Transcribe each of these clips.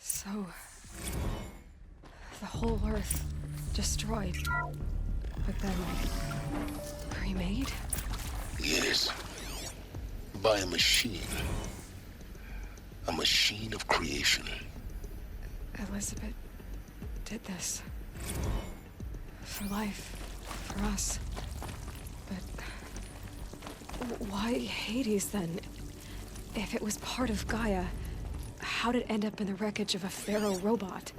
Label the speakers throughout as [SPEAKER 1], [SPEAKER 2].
[SPEAKER 1] So... the whole Earth destroyed, but then remade?
[SPEAKER 2] Yes. By a machine. A machine of creation.
[SPEAKER 1] Elizabeth did this. For life. For us. But... why Hades, then? If it was part of Gaia, how'd it end up in the wreckage of a Pharaoh robot?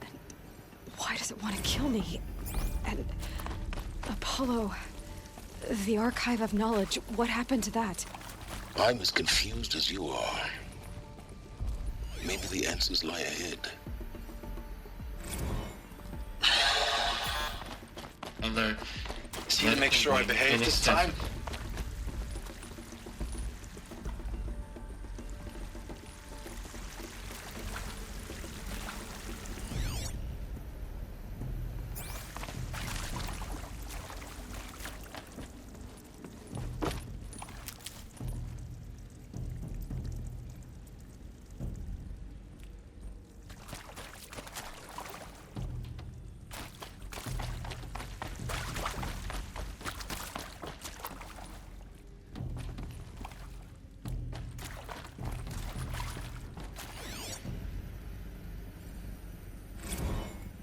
[SPEAKER 1] And why does it want to kill me? And... Apollo... the Archive of Knowledge, what happened to that?
[SPEAKER 2] I'm as confused as you are. Maybe the answers lie ahead.
[SPEAKER 3] Alert.
[SPEAKER 4] See to make sure I behave this time.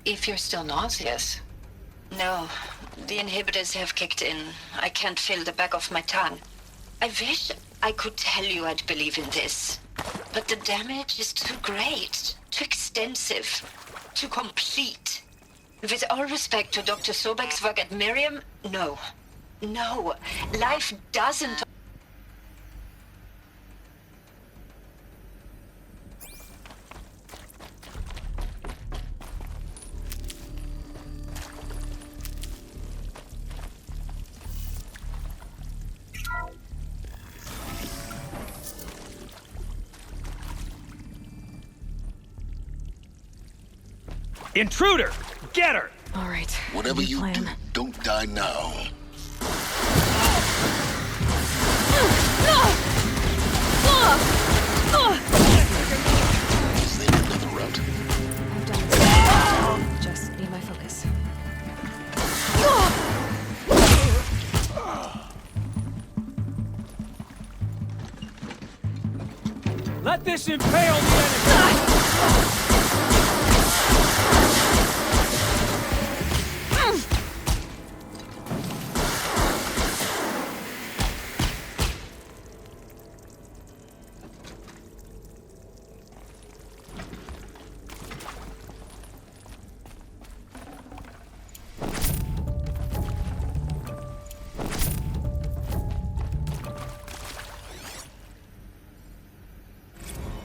[SPEAKER 5] If you're still nauseous. No, the inhibitors have kicked in. I can't feel the back of my tongue. I wish I could tell you I'd believe in this. But the damage is too great, too extensive, too complete. With all respect to Dr. Sobek's work at Miriam, no. No, life doesn't...
[SPEAKER 6] Intruder! Get her!
[SPEAKER 1] All right.
[SPEAKER 2] Whatever
[SPEAKER 1] new
[SPEAKER 2] you
[SPEAKER 1] plan.
[SPEAKER 2] do, don't die now. Is there another route?
[SPEAKER 1] I'm done. Just need my focus.
[SPEAKER 6] Let this impale the enemy!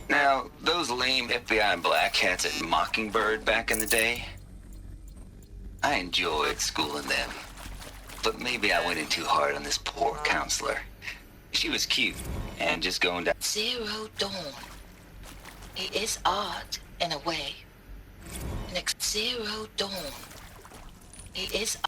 [SPEAKER 4] Now, those lame FBI black hats at Mockingbird back in the day, I enjoyed schooling them. But maybe I went in too hard on this poor counselor. She was cute, and just going down...
[SPEAKER 5] Zero Dawn. It is odd, in a way. Zero Dawn. It is...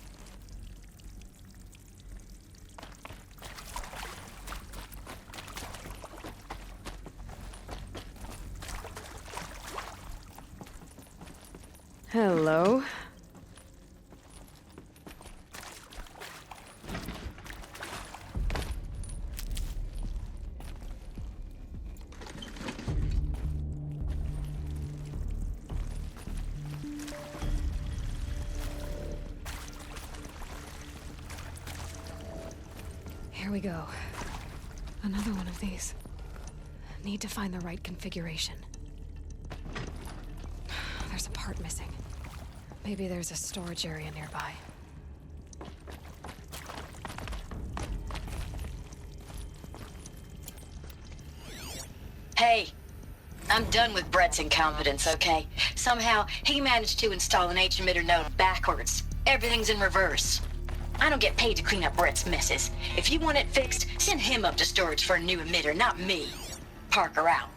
[SPEAKER 1] Hello. Here we go. Another one of these. Need to find the right configuration. There's a part missing. Maybe there's a storage area nearby.
[SPEAKER 5] Hey, I'm done with Brett's incompetence, okay? Somehow, he managed to install an H-emitter node backwards. Everything's in reverse. I don't get paid to clean up Brett's messes. If you want it fixed, send him up to storage for a new emitter, not me. Parker out.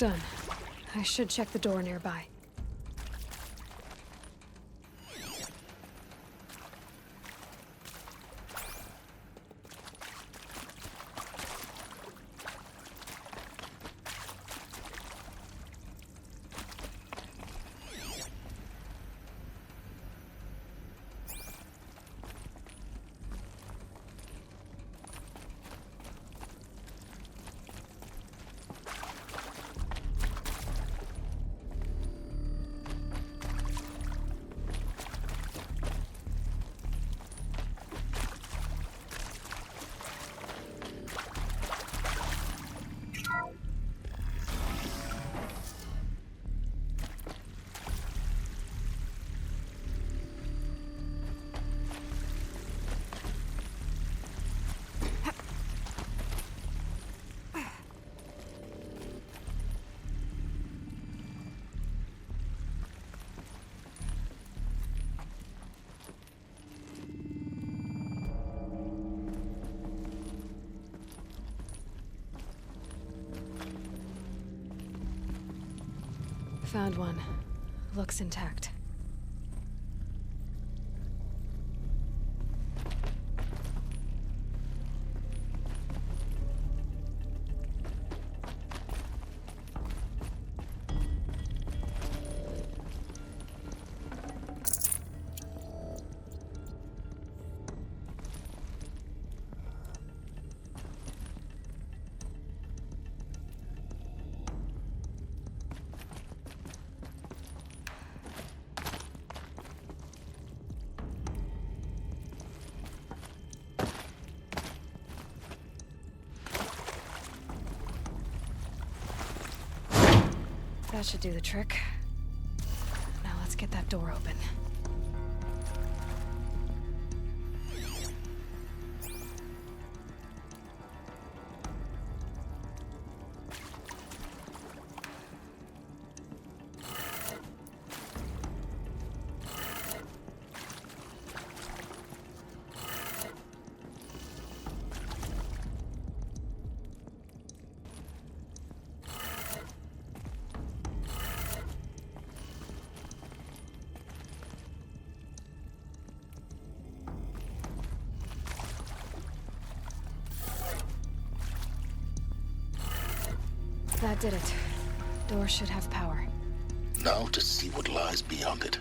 [SPEAKER 1] done. I should check the door nearby. Found one. Looks intact. That should do the trick. Now let's get that door open. That did it. Door should have power.
[SPEAKER 2] Now to see what lies beyond it.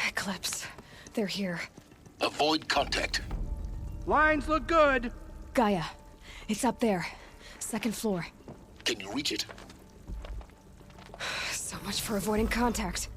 [SPEAKER 1] Eclipse. They're here.
[SPEAKER 2] Avoid contact.
[SPEAKER 6] Lines look good.
[SPEAKER 1] Gaia. It's up there. Second floor.
[SPEAKER 2] Can you reach it?
[SPEAKER 1] So much for avoiding contact.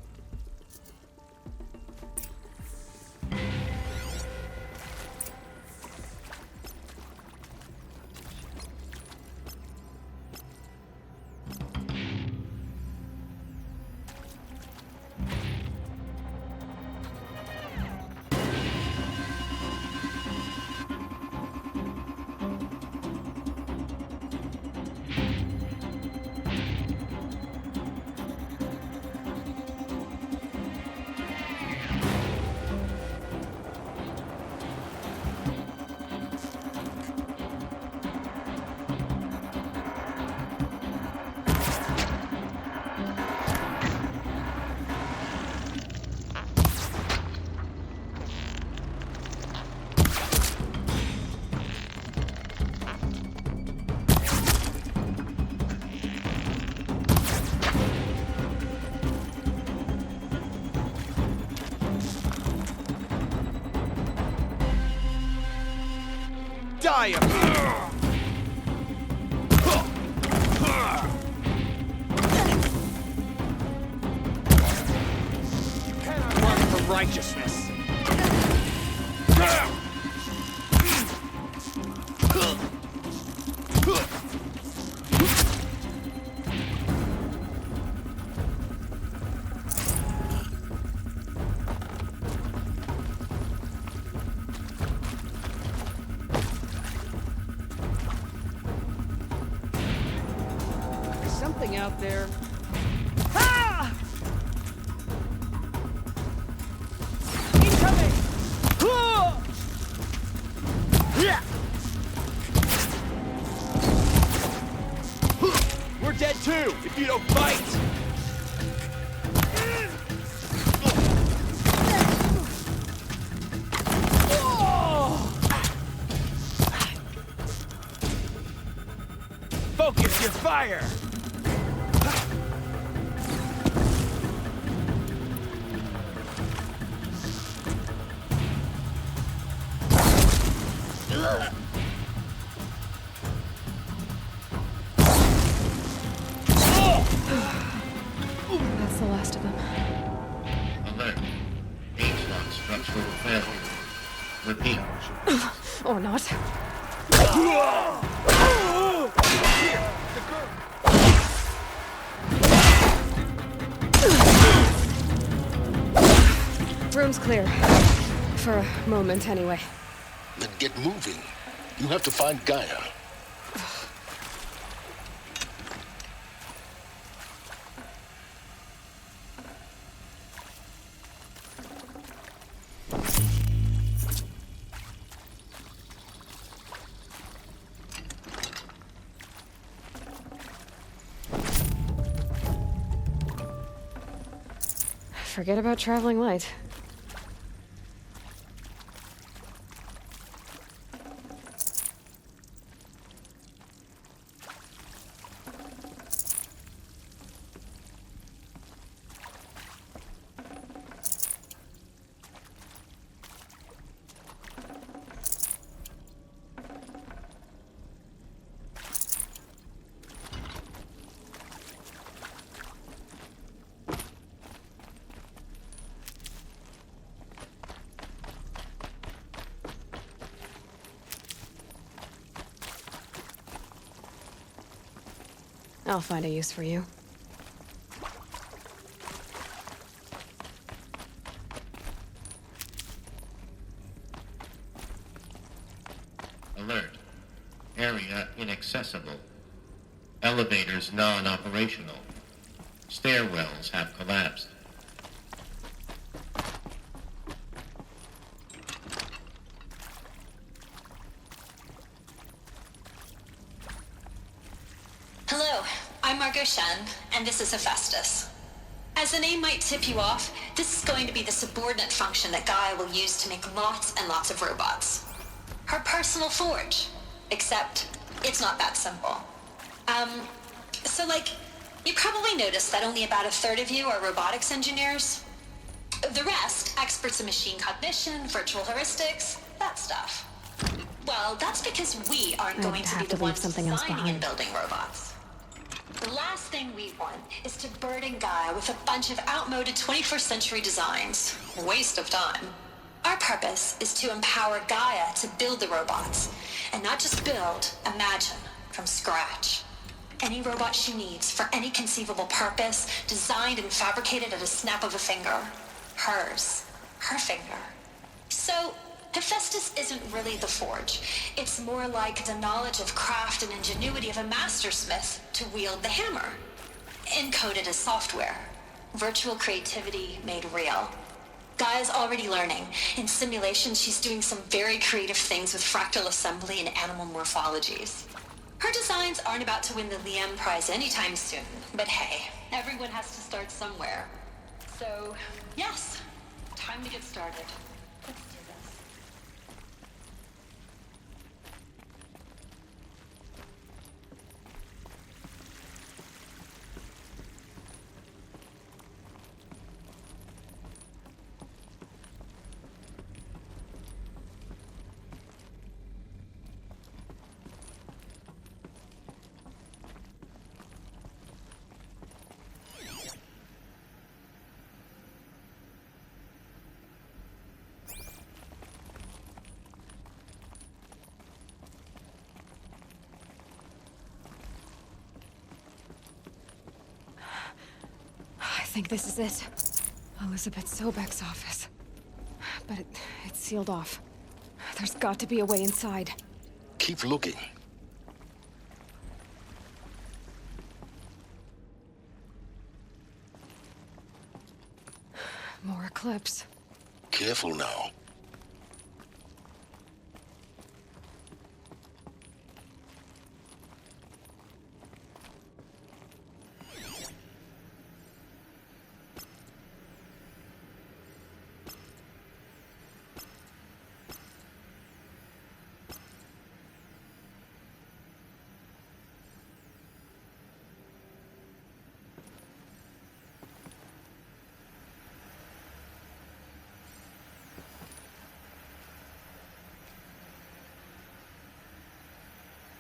[SPEAKER 6] Die! You cannot run from righteousness. There's something out there. Ah! Incoming! Ah! Yeah! We're dead too, if you don't fight! Focus your fire!
[SPEAKER 1] That's the last of them.
[SPEAKER 3] Alert. H-lock structural failure. Repeat.
[SPEAKER 1] Or not. Room's clear. For a moment, anyway.
[SPEAKER 2] Then get moving. You have to find Gaia.
[SPEAKER 1] Forget about traveling light. I'll find a use for you.
[SPEAKER 3] Alert. Area inaccessible. Elevators non-operational. Stairwells have collapsed.
[SPEAKER 5] Hello, I'm Margot Shen, and this is Hephaestus. As the name might tip you off, this is going to be the subordinate function that Gaia will use to make lots and lots of robots. Her personal forge. Except, it's not that simple. You probably noticed that only about a third of you are robotics engineers. The rest, experts in machine cognition, virtual heuristics, that stuff. Well, that's because we aren't
[SPEAKER 1] I'd
[SPEAKER 5] going to be
[SPEAKER 1] have
[SPEAKER 5] the
[SPEAKER 1] to leave
[SPEAKER 5] ones
[SPEAKER 1] something else
[SPEAKER 5] designing and
[SPEAKER 1] behind.
[SPEAKER 5] building robots. The last thing we want is to burden Gaia with a bunch of outmoded 21st century designs. Waste of time. Our purpose is to empower Gaia to build the robots, and not just build, imagine, from scratch. Any robot she needs for any conceivable purpose, designed and fabricated at a snap of a finger. Hers. Her finger. So, Hephaestus isn't really the forge. It's more like the knowledge of craft and ingenuity of a mastersmith to wield the hammer. Encoded as software. Virtual creativity made real. Gaia's already learning. In simulation, she's doing some very creative things with fractal assembly and animal morphologies. Her designs aren't about to win the Liam Prize anytime soon, but hey, everyone has to start somewhere. So, yes, time to get started. Let's do this.
[SPEAKER 1] think this is it. Elizabeth Sobek's office. But it's sealed off. There's got to be a way inside.
[SPEAKER 2] Keep looking.
[SPEAKER 1] More Eclipse.
[SPEAKER 2] Careful now.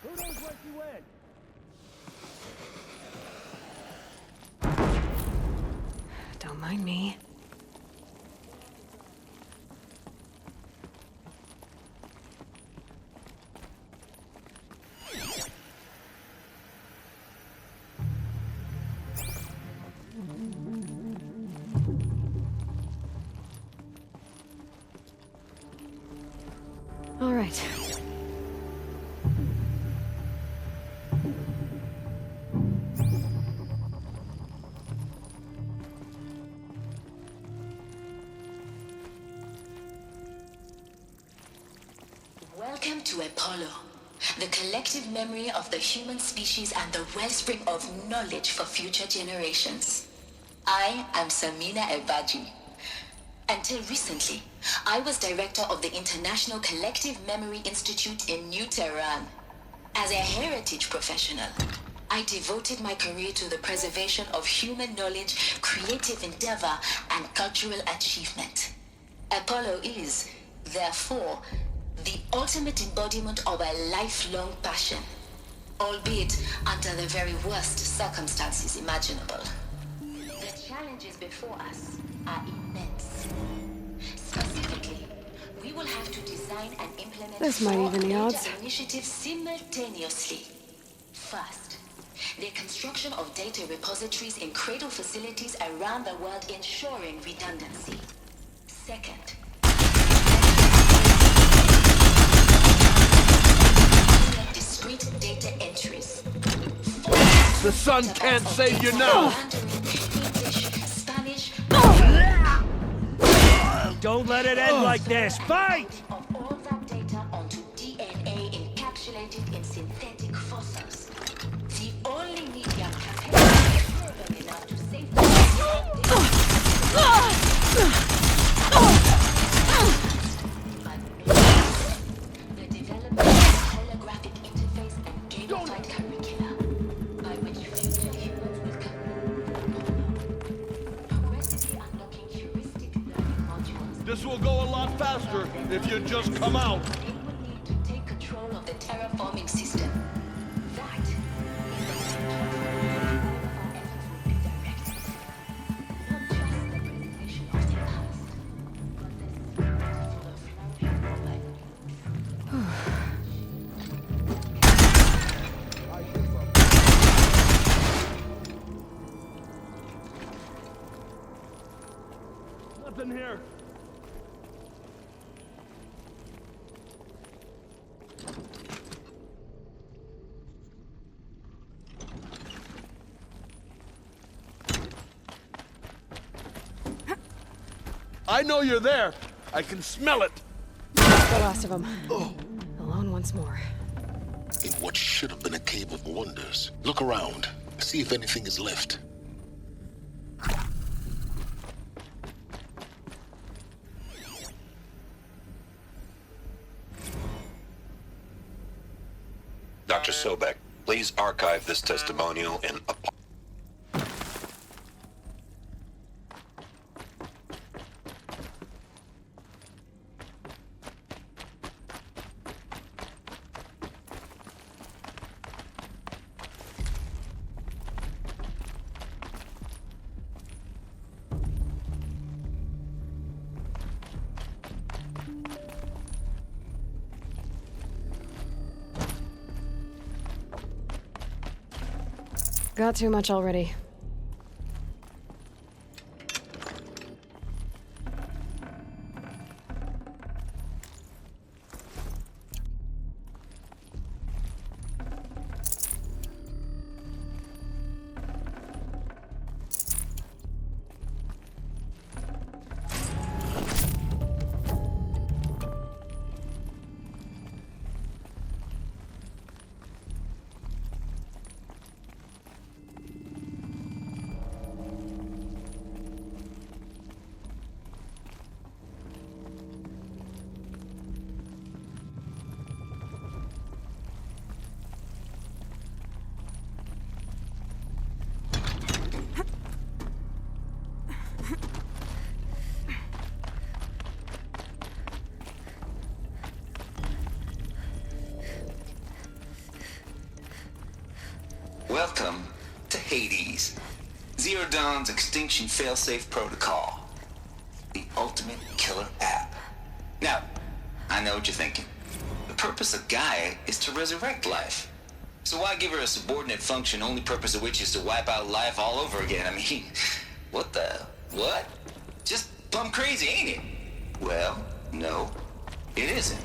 [SPEAKER 6] Who knows where she went?
[SPEAKER 1] Don't mind me. All right.
[SPEAKER 7] Welcome to Apollo, the collective memory of the human species and the wellspring of knowledge for future generations. I am Samina Ebaji. Until recently, I was director of the International Collective Memory Institute in New Tehran. As a heritage professional, I devoted my career to the preservation of human knowledge, creative endeavor, and cultural achievement. Apollo is, therefore, the ultimate embodiment of a lifelong passion, albeit under the very worst circumstances imaginable. The challenges before us are immense. Specifically, we will have to design and implement
[SPEAKER 1] This might
[SPEAKER 7] four
[SPEAKER 1] even the
[SPEAKER 7] major
[SPEAKER 1] odds.
[SPEAKER 7] initiatives simultaneously. First, the construction of data repositories in cradle facilities around the world, ensuring redundancy. Second, discrete data entries.
[SPEAKER 6] The sun can't save you now!
[SPEAKER 7] English, Spanish,
[SPEAKER 6] Don't let it end like this! Fight!
[SPEAKER 7] of all that data onto DNA encapsulated in synthetic fossils. The only medium capable enough to safely the development of holographic interface and gamified curricula, by which future humans will progressively unlocking heuristic learning modules.
[SPEAKER 6] This will go a lot faster if you just come out.
[SPEAKER 7] It would need to take control of the terraforming system. That is the future our efforts will be directed. Not just the preservation of the past, but the flourishing of a
[SPEAKER 6] Nothing here. I know you're there. I can smell it.
[SPEAKER 1] The last of them. Alone once more.
[SPEAKER 2] In what should have been a cave of wonders. Look around. See if anything is left.
[SPEAKER 8] Dr. Sobek, please archive this testimonial in a...
[SPEAKER 1] Got too much already.
[SPEAKER 4] Welcome to Hades. Zero Dawn's extinction failsafe protocol. The ultimate killer app. Now, I know what you're thinking. The purpose of Gaia is to resurrect life. So why give her a subordinate function, only purpose of which is to wipe out life all over again? I mean, what? Just plumb crazy, ain't it? Well, no, it isn't.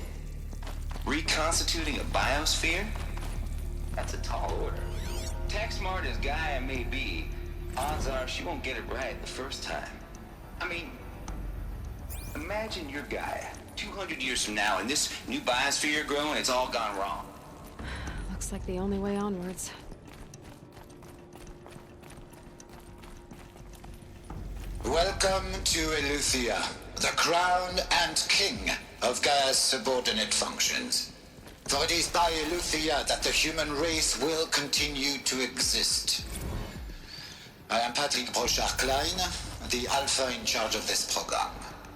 [SPEAKER 4] Reconstituting a biosphere? That's a tall order. Tech smart as Gaia may be, odds are she won't get it right the first time. I mean, imagine your Gaia 200 years from now and this new biosphere growing, it's all gone wrong.
[SPEAKER 1] Looks like the only way onwards.
[SPEAKER 9] Welcome to Eleuthia, the crown and king of Gaia's subordinate functions. For it is by Eleuthia that the human race will continue to exist. I am Patrick Brochard-Klein, the Alpha in charge of this program.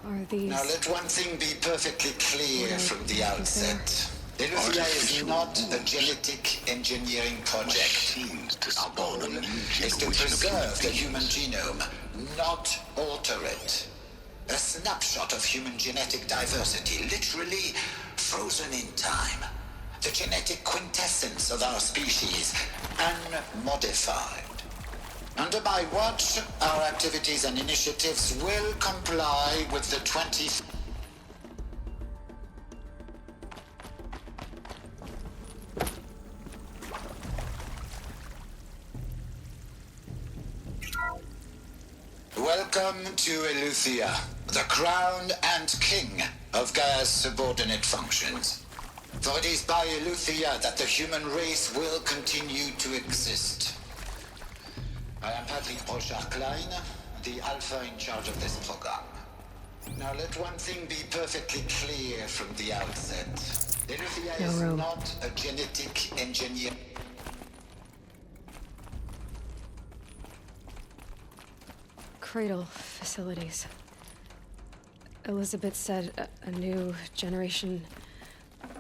[SPEAKER 1] Are these...
[SPEAKER 9] Now let one thing be perfectly clear from the outset. Eleuthia is not a genetic engineering project. Our goal is to preserve the human genome, not alter it. A snapshot of human genetic diversity, literally frozen in time. The genetic quintessence of our species, unmodified. Under my watch, our activities and initiatives will comply with the 20th... Welcome to Eleuthia, the crown and king of Gaia's subordinate functions. For it is by Eleuthia that the human race will continue to exist. I am Patrick Brochard-Klein, the Alpha in charge of this program. Now let one thing be perfectly clear from the outset. Eleuthia is not a genetic engineer.
[SPEAKER 1] Cradle facilities. Elizabeth said a new generation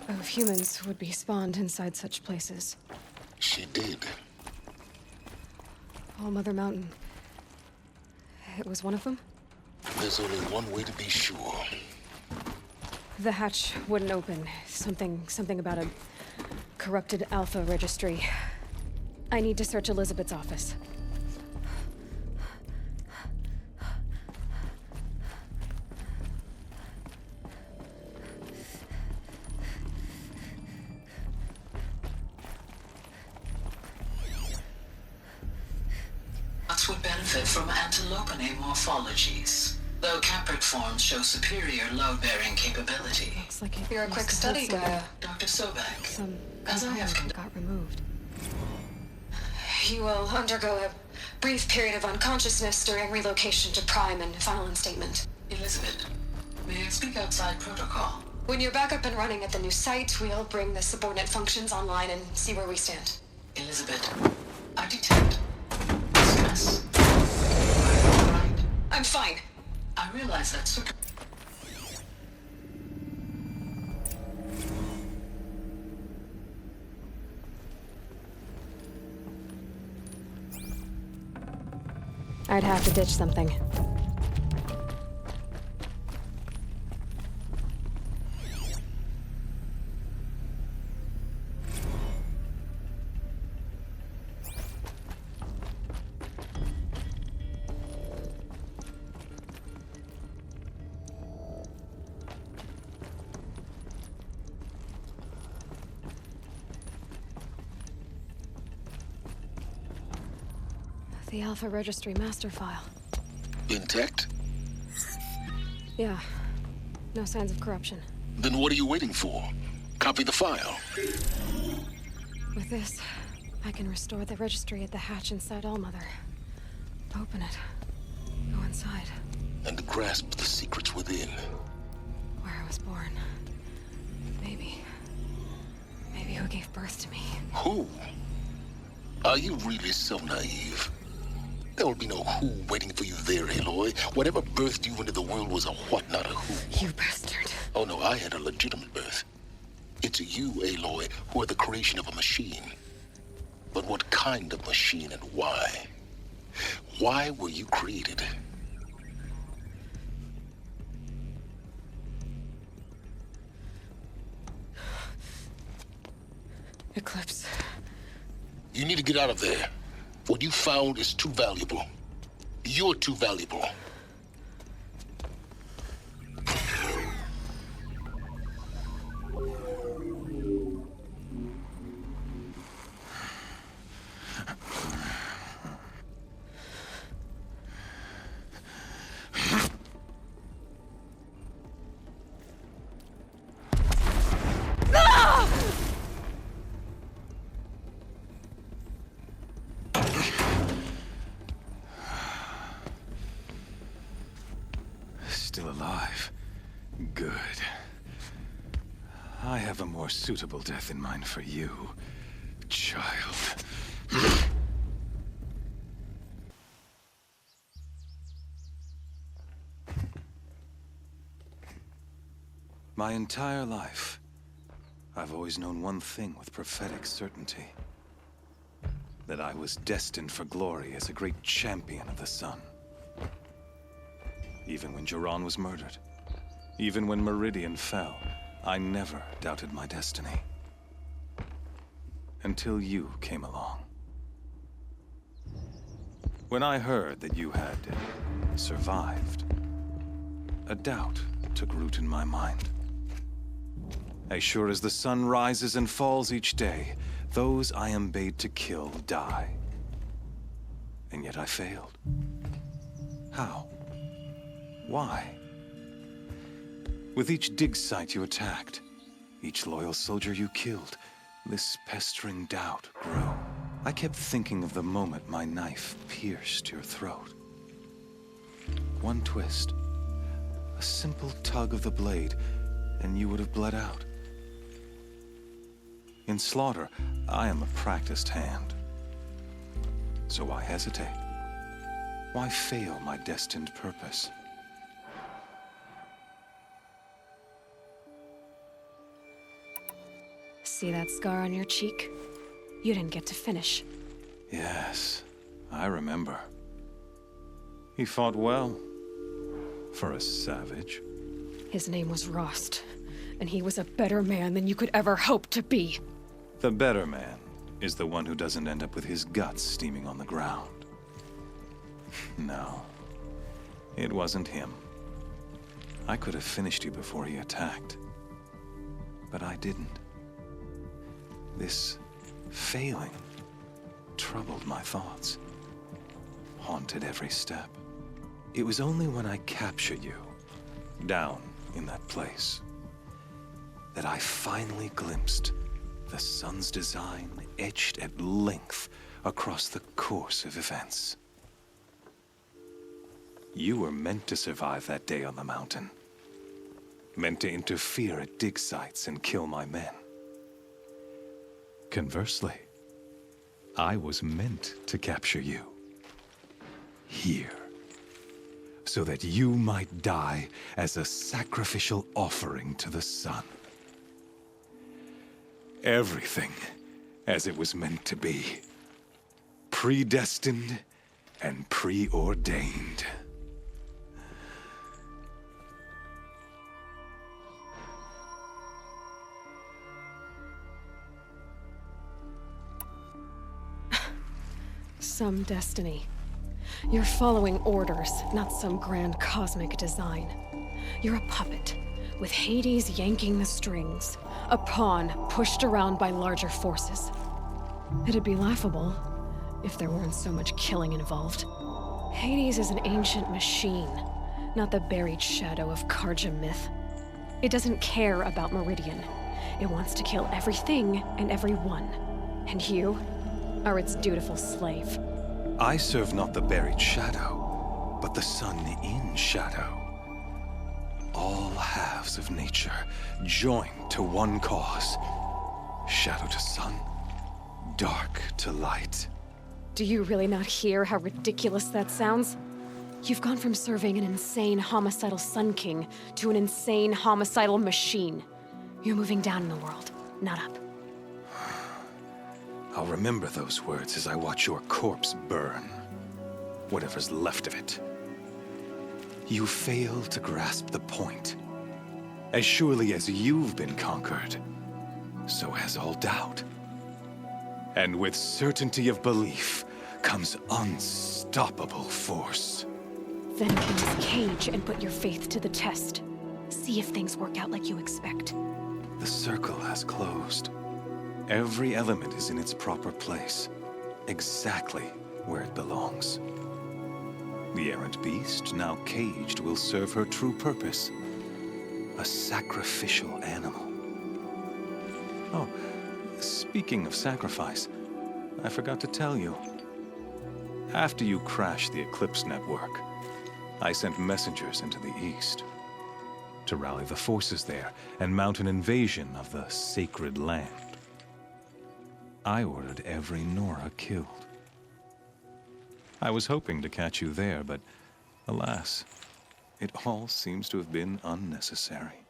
[SPEAKER 1] of humans would be spawned inside such places.
[SPEAKER 2] She did.
[SPEAKER 1] All Mother Mountain. It was one of them?
[SPEAKER 2] There's only one way to be sure.
[SPEAKER 1] The hatch wouldn't open. Something about a corrupted Alpha registry. I need to search Elizabeth's office.
[SPEAKER 7] Would benefit from antilopinae morphologies, though caprid forms show superior load-bearing capability.
[SPEAKER 1] Looks like
[SPEAKER 5] You're a quick study, Gaia.
[SPEAKER 7] Dr. Sobek,
[SPEAKER 1] Some
[SPEAKER 7] as I have
[SPEAKER 1] got removed.
[SPEAKER 5] You will undergo a brief period of unconsciousness during relocation to Prime and final instatement.
[SPEAKER 7] Elizabeth, may I speak outside protocol?
[SPEAKER 5] When you're back up and running at the new site, we'll bring the subordinate functions online and see where we stand.
[SPEAKER 7] Elizabeth, I detect stress. Are you all right?
[SPEAKER 5] I'm fine.
[SPEAKER 7] I realize that
[SPEAKER 1] I'd have to ditch something. The Alpha Registry master file.
[SPEAKER 2] Intact?
[SPEAKER 1] Yeah. No signs of corruption.
[SPEAKER 2] Then what are you waiting for? Copy the file.
[SPEAKER 1] With this, I can restore the registry at the hatch inside Allmother. Open it. Go inside.
[SPEAKER 2] And grasp the secrets within.
[SPEAKER 1] Where I was born. Maybe who gave birth to me.
[SPEAKER 2] Who? Are you really so naive? There will be no who waiting for you there, Aloy. Whatever birthed you into the world was a what, not a who.
[SPEAKER 1] You bastard.
[SPEAKER 2] Oh no, I had a legitimate birth. It's you, Aloy, who are the creation of a machine. But what kind of machine and why? Why were you created?
[SPEAKER 1] Eclipse.
[SPEAKER 2] You need to get out of there. What you found is too valuable. You're too valuable.
[SPEAKER 10] Still alive. Good. I have a more suitable death in mind for you, child. My entire life, I've always known one thing with prophetic certainty. That I was destined for glory as a great champion of the sun. Even when Jiran was murdered, even when Meridian fell, I never doubted my destiny. Until you came along. When I heard that you had survived, a doubt took root in my mind. As sure as the sun rises and falls each day, those I am bade to kill die. And yet I failed. How? Why? With each dig site you attacked, each loyal soldier you killed, this pestering doubt grew. I kept thinking of the moment my knife pierced your throat. One twist, a simple tug of the blade, and you would have bled out. In slaughter, I am a practiced hand. So why hesitate? Why fail my destined purpose?
[SPEAKER 1] See that scar on your cheek? You didn't get to finish.
[SPEAKER 10] Yes, I remember. He fought well. For a savage.
[SPEAKER 1] His name was Rost, and he was a better man than you could ever hope to be.
[SPEAKER 10] The better man is the one who doesn't end up with his guts steaming on the ground. No, it wasn't him. I could have finished you before he attacked. But I didn't. This failing troubled my thoughts, haunted every step. It was only when I captured you, down in that place, that I finally glimpsed the sun's design etched at length across the course of events. You were meant to survive that day on the mountain. Meant to interfere at dig sites and kill my men. Conversely, I was meant to capture you. Here. So that you might die as a sacrificial offering to the sun. Everything as it was meant to be. Predestined and preordained.
[SPEAKER 1] Some destiny. You're following orders, not some grand cosmic design. You're a puppet, with Hades yanking the strings. A pawn pushed around by larger forces. It'd be laughable if there weren't so much killing involved. Hades is an ancient machine, not the buried shadow of Karja myth. It doesn't care about Meridian. It wants to kill everything and everyone. And you are its dutiful slave.
[SPEAKER 10] I serve not the buried shadow, but the sun in shadow. All halves of nature joined to one cause. Shadow to sun, dark to light.
[SPEAKER 1] Do you really not hear how ridiculous that sounds? You've gone from serving an insane homicidal Sun King to an insane homicidal machine. You're moving down in the world, not up.
[SPEAKER 10] I'll remember those words as I watch your corpse burn. Whatever's left of it. You fail to grasp the point. As surely as you've been conquered, so has all doubt. And with certainty of belief comes unstoppable force.
[SPEAKER 1] Then close Cage and put your faith to the test. See if things work out like you expect.
[SPEAKER 10] The circle has closed. Every element is in its proper place, exactly where it belongs. The errant beast, now caged, will serve her true purpose. A sacrificial animal. Oh, speaking of sacrifice, I forgot to tell you. After you crashed the Eclipse network, I sent messengers into the east to rally the forces there and mount an invasion of the sacred land. I ordered every Nora killed. I was hoping to catch you there, but alas, it all seems to have been unnecessary.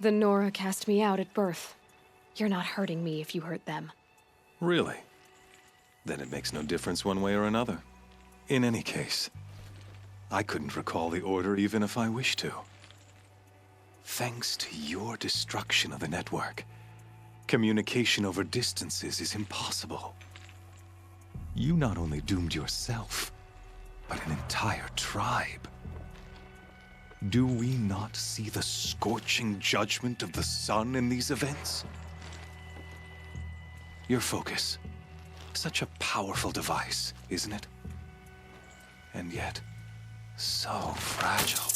[SPEAKER 1] The Nora cast me out at birth. You're not hurting me if you hurt them.
[SPEAKER 10] Really? Then it makes no difference one way or another. In any case, I couldn't recall the order even if I wished to. Thanks to your destruction of the network, communication over distances is impossible. You not only doomed yourself, but an entire tribe. Do we not see the scorching judgment of the sun in these events? Your focus. Such a powerful device, isn't it? And yet, so fragile.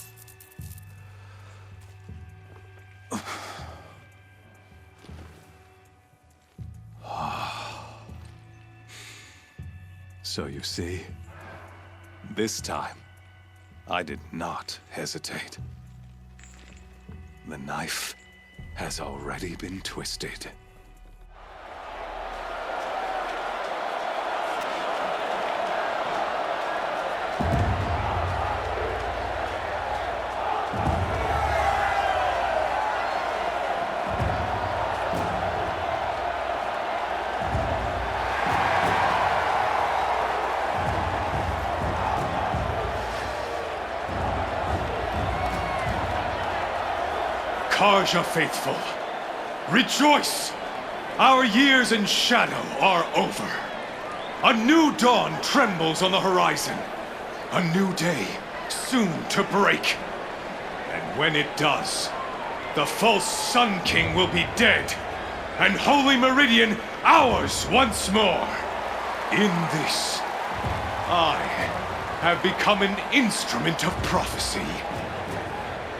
[SPEAKER 10] So you see, this time, I did not hesitate. The knife has already been twisted. Karja faithful, rejoice! Our years in shadow are over. A new dawn trembles on the horizon. A new day soon to break. And when it does, the false Sun King will be dead, and Holy Meridian ours once more. In this, I have become an instrument of prophecy.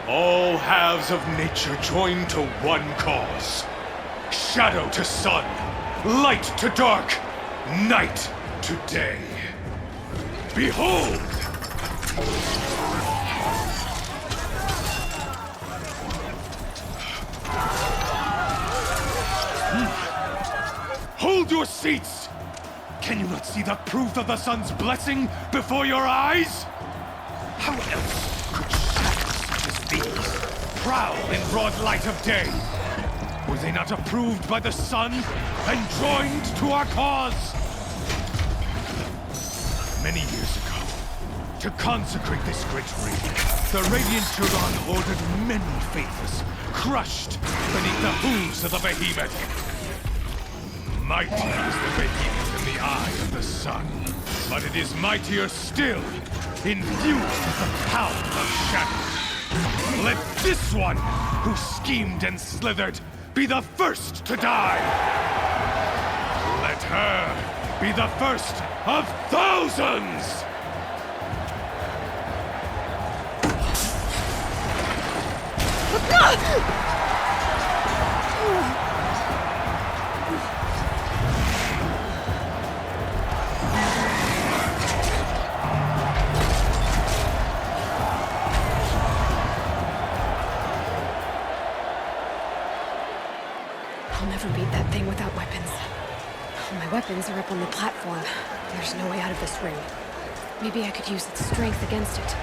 [SPEAKER 10] All halves of nature join to one cause. Shadow to sun, light to dark, night to day. Behold! Hold your seats! Can you not see the proof of the sun's blessing before your eyes? How else could shadows such as these prowl in broad light of day? Were they not approved by the sun and joined to our cause? Many years ago, to consecrate this great ring, the Radiant Turan ordered many faithless, crushed beneath the hooves of the behemoth. Mighty is the behemoth in the eye of the sun, but it is mightier still, infused with the power of shadow. Let this one, who schemed and slithered, be the first to die! Let her be the first of thousands!
[SPEAKER 1] I'll never beat that thing without weapons. My weapons are up on the platform. There's no way out of this ring. Maybe I could use its strength against it.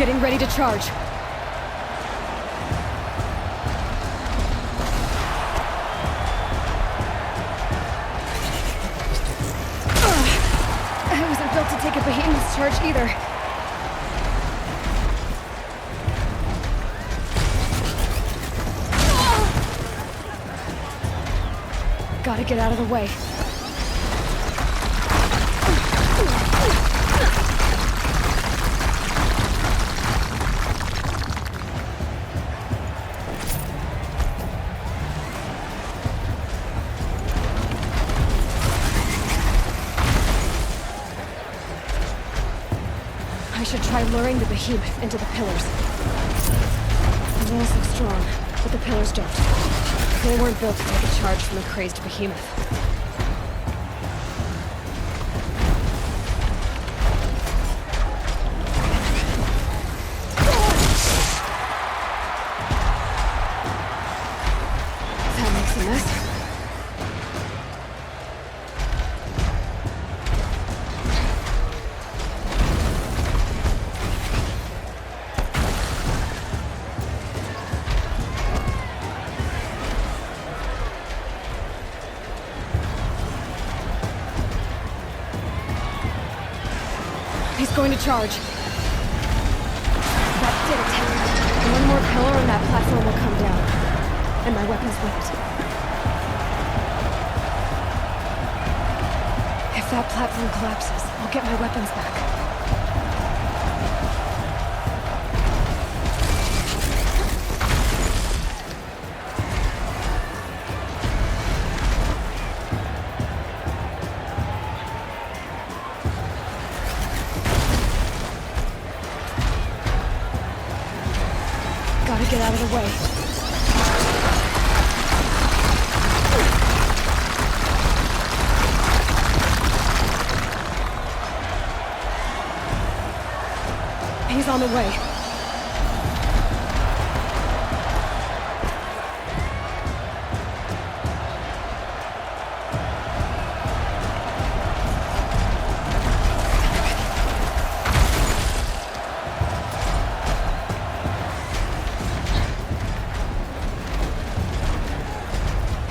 [SPEAKER 1] Getting ready to charge. I wasn't built to take a behemoth's charge either. Gotta get out of the way. I should try luring the behemoth into the pillars. The walls look strong, but the pillars don't. They weren't built to take a charge from a crazed behemoth. That makes a mess. He's going to charge. That did it. One more pillar and that platform will come down. And my weapon's with it. If that platform collapses, I'll get my weapons back. Gotta get out of the way. He's on the way.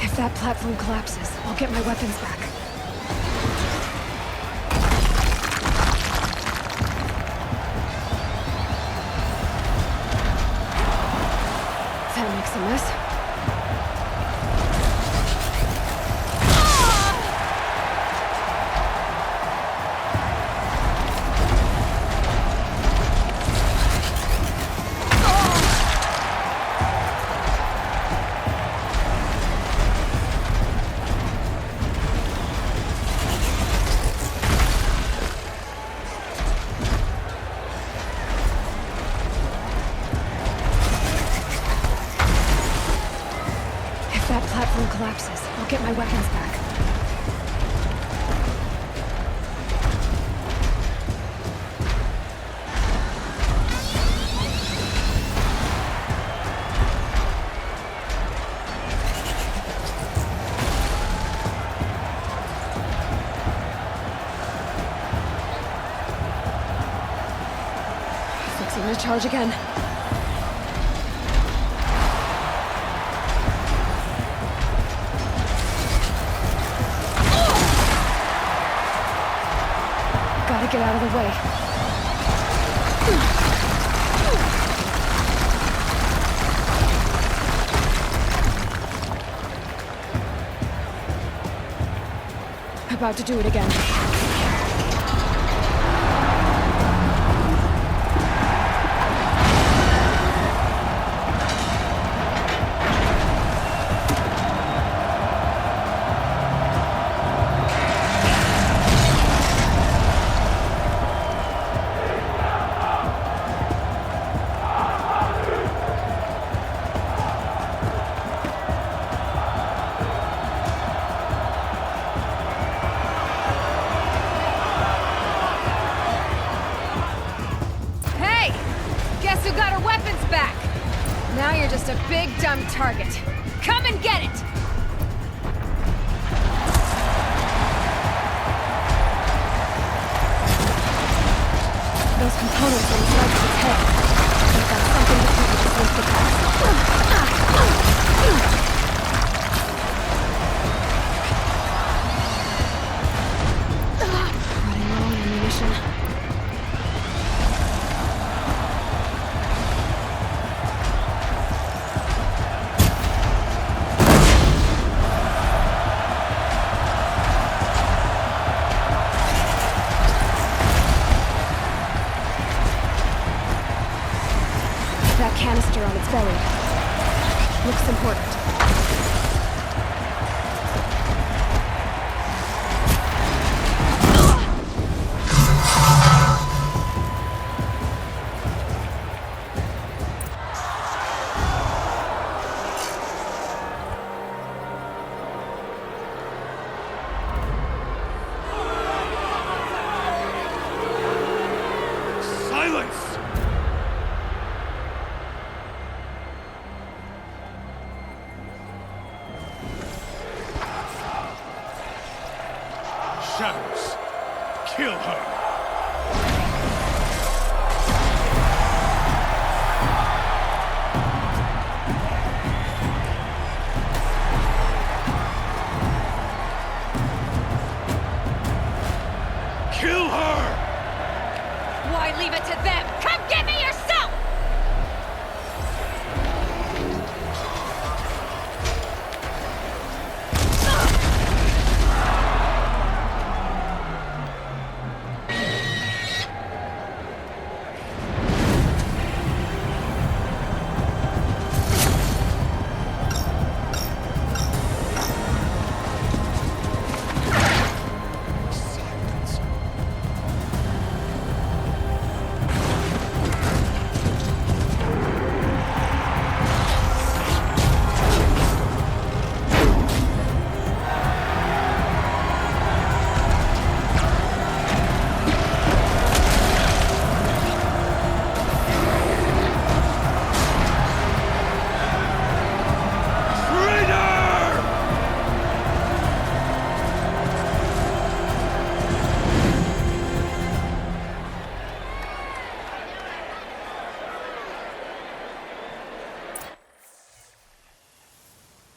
[SPEAKER 1] If that platform collapses, I'll get my weapons back. That makes a mess. If that platform collapses, I'll get my weapons back. Fixing to charge again. Gotta get out of the way. About to do it again. Guess who got her weapons back? Now you're just a big, dumb target. Come and get it! Those components are inside his head. belly. Looks important.
[SPEAKER 6] Silence! Shadows, kill her!